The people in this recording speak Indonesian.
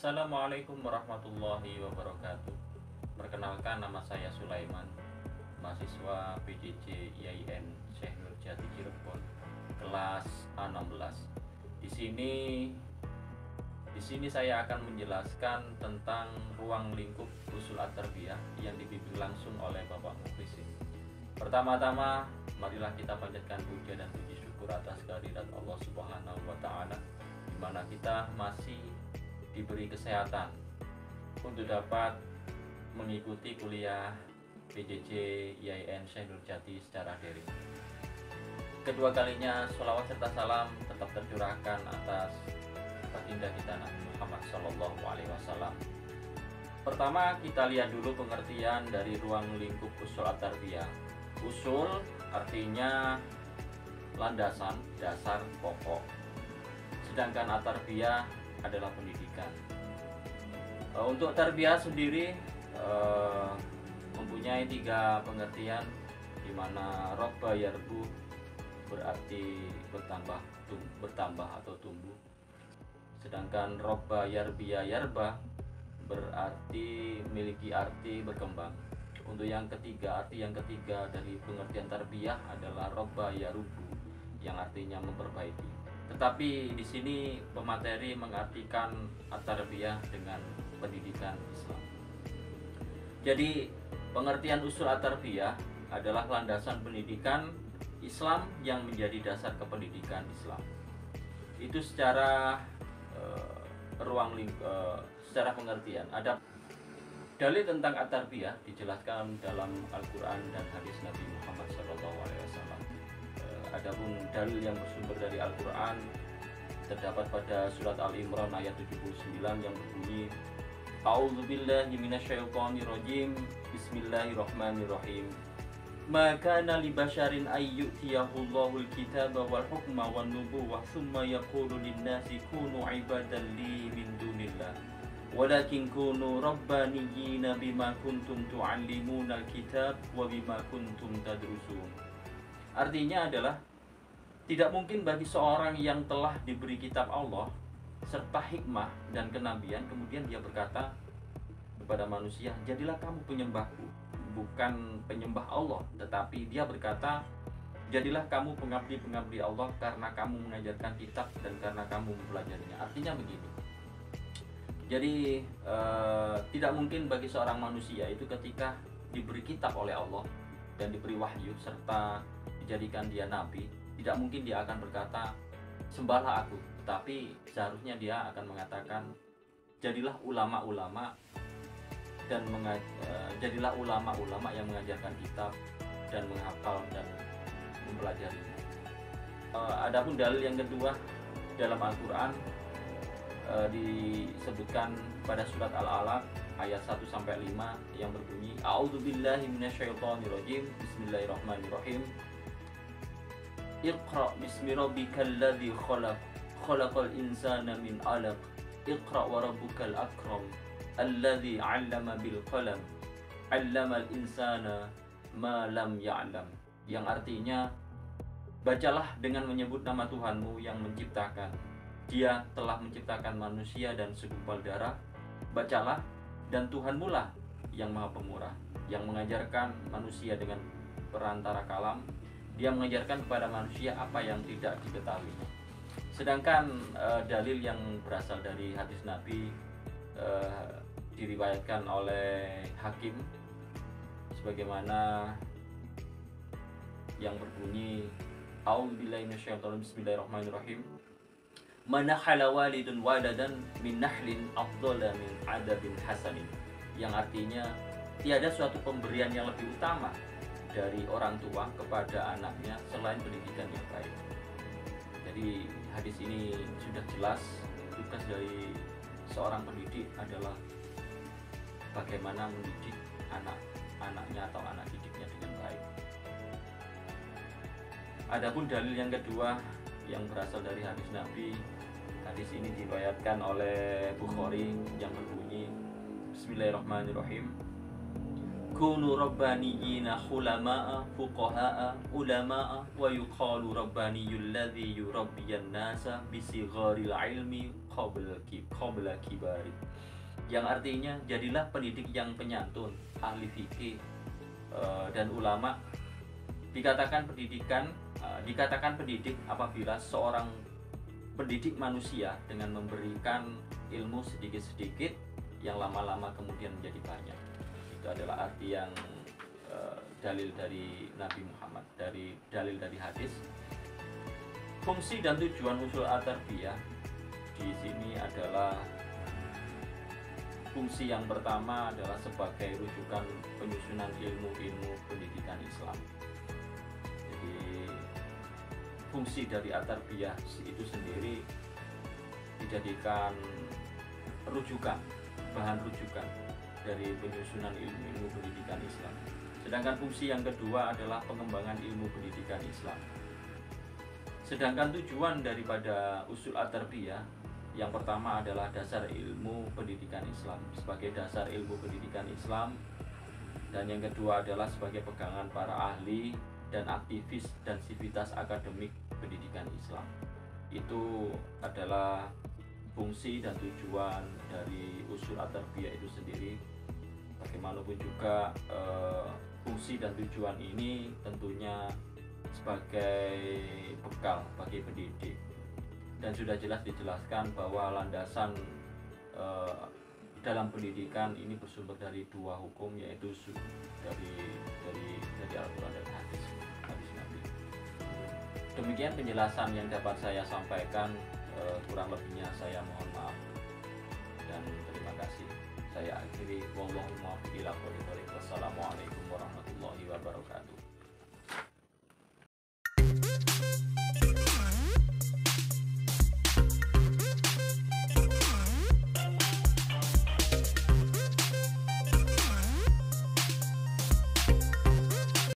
Assalamualaikum warahmatullahi wabarakatuh. Perkenalkan, nama saya Sulaiman, mahasiswa PJJ IAIN Syekh Nurjati Cirebon, kelas A16. Di sini saya akan menjelaskan tentang ruang lingkup usul at-tarbiyah yang dipimpin langsung oleh Bapak Muklisin. Pertama-tama, marilah kita panjatkan puja dan puji syukur atas kehadirat Allah Subhanahu wa Ta'ala, di mana kita masih diberi kesehatan untuk dapat mengikuti kuliah PJJ IAIN Syekh Nurjati secara daring. Kedua kalinya sholawat serta salam tetap tercurahkan atas baginda kita Nabi Muhammad SAW. Pertama, kita lihat dulu pengertian dari ruang lingkup usul at-tarbiyah. Usul artinya landasan, dasar, pokok. Sedangkan at-tarbiyah adalah pendidikan. Untuk tarbiyah sendiri mempunyai tiga pengertian, di mana robba yarbu berarti bertambah atau tumbuh. Sedangkan robba yarbiya yarba berarti memiliki arti berkembang. Untuk yang ketiga, arti yang ketiga dari pengertian tarbiyah adalah robba yarubu, yang artinya memperbaiki. Tetapi di sini pemateri mengartikan at-tarbiyah dengan pendidikan Islam. Jadi pengertian usul at-tarbiyah adalah landasan pendidikan Islam yang menjadi dasar kependidikan Islam. Itu secara secara pengertian. Ada dalil tentang at-tarbiyah dijelaskan dalam Al-Quran dan hadis Nabi Muhammad SAW. Adapun dalil yang bersumber dari Al-Quran terdapat pada surat Al-Imran ayat 79 yang berbunyi, A'udzubillahi minasyaitonirrajim, Bismillahirrahmanirrahim. Ma kana li basyarin ay yu'tiyahullahul kitaba wal hukma wan nubuwah tsumma yaqulu lin-nasi kunu ibadan li min dunillah walakin kunu rabbaniyina bima kuntum tu'allimunal kitab wa bima kuntum tadrusun. Artinya adalah tidak mungkin bagi seorang yang telah diberi kitab Allah serta hikmah dan kenabian kemudian dia berkata kepada manusia, jadilah kamu penyembahku, bukan penyembah Allah, tetapi dia berkata, jadilah kamu pengabdi-pengabdi Allah karena kamu mengajarkan kitab dan karena kamu mempelajarinya. Artinya begini. Jadi tidak mungkin bagi seorang manusia itu ketika diberi kitab oleh Allah dan diberi wahyu serta dijadikan dia nabi, tidak mungkin dia akan berkata sembahlah aku, tetapi seharusnya dia akan mengatakan jadilah ulama-ulama dan jadilah ulama-ulama yang mengajarkan kitab dan menghafal dan mempelajari. Adapun dalil yang kedua dalam Al-Quran disebutkan pada surat Al-Alaq ayat 1-5 yang berbunyi, A'udzubillahi minasyaitonirrajim, Bismillahirrahmanirrahim. Iqra bismi rabbikal ladzi khalaq, khalaqal insana min 'alaq, Iqra wa rabbukal akram, alladzi 'allama bil qalam, 'allamal insana ma lam ya'lam. Yang artinya, bacalah dengan menyebut nama Tuhanmu yang menciptakan. Dia telah menciptakan manusia dan segumpal darah. Bacalah, dan Tuhanmu lah yang maha pemurah, yang mengajarkan manusia dengan perantara kalam. Dia mengajarkan kepada manusia apa yang tidak diketahui. Sedangkan dalil yang berasal dari hadis Nabi diriwayatkan oleh Hakim sebagaimana yang berbunyi, A'udzubillahi minasyaitonir Bismillahirrahmanirrahim. Manahala walidun waladan min nahlin afdhala min adabin hasanin. Yang artinya tiada suatu pemberian yang lebih utama dari orang tua kepada anaknya selain pendidikan yang baik. Jadi hadis ini sudah jelas tugas dari seorang pendidik adalah bagaimana mendidik anak-anaknya atau anak didiknya dengan baik. Adapun dalil yang kedua yang berasal dari hadis Nabi, hadis ini diriwayatkan oleh Bukhari yang berbunyi, Bismillahirrahmanirrahim. Kunu rabbaniyina khulama'a fuqaha'a ulama'a wa yuqalu rabbaniyul ladzi yurabbiyan nasa bisigharil ilmi qabla kibari, yang artinya jadilah pendidik yang penyantun, ahli fikih dan ulama. Dikatakan pendidik apabila seorang pendidik manusia dengan memberikan ilmu sedikit-sedikit yang lama-lama kemudian menjadi banyak. Itu adalah arti yang dalil dari Nabi Muhammad, dalil dari hadis. Fungsi dan tujuan usul at-tarbiyah di sini adalah, fungsi yang pertama adalah sebagai rujukan penyusunan ilmu-ilmu pendidikan Islam. Jadi fungsi dari at-tarbiyah itu sendiri dijadikan rujukan, bahan rujukan dari penyusunan ilmu-ilmu pendidikan Islam. Sedangkan fungsi yang kedua adalah pengembangan ilmu pendidikan Islam. Sedangkan tujuan daripada usul at-tarbiyah yang pertama adalah dasar ilmu pendidikan Islam, sebagai dasar ilmu pendidikan Islam, dan yang kedua adalah sebagai pegangan para ahli dan aktivis dan sivitas akademik pendidikan Islam. Itu adalah fungsi dan tujuan dari usul at-tarbiyah itu sendiri. Bagaimanapun juga fungsi dan tujuan ini tentunya sebagai bekal bagi pendidik, dan sudah jelas dijelaskan bahwa landasan dalam pendidikan ini bersumber dari dua hukum, yaitu dari Al-Quran dan hadis Nabi. Demikian penjelasan yang dapat saya sampaikan, kurang lebihnya saya mohon maaf dan terima kasih. Saya akhiri, wallahu muwaffiq ila aqwamit thoriq. Wassalamualaikum warahmatullahi wabarakatuh.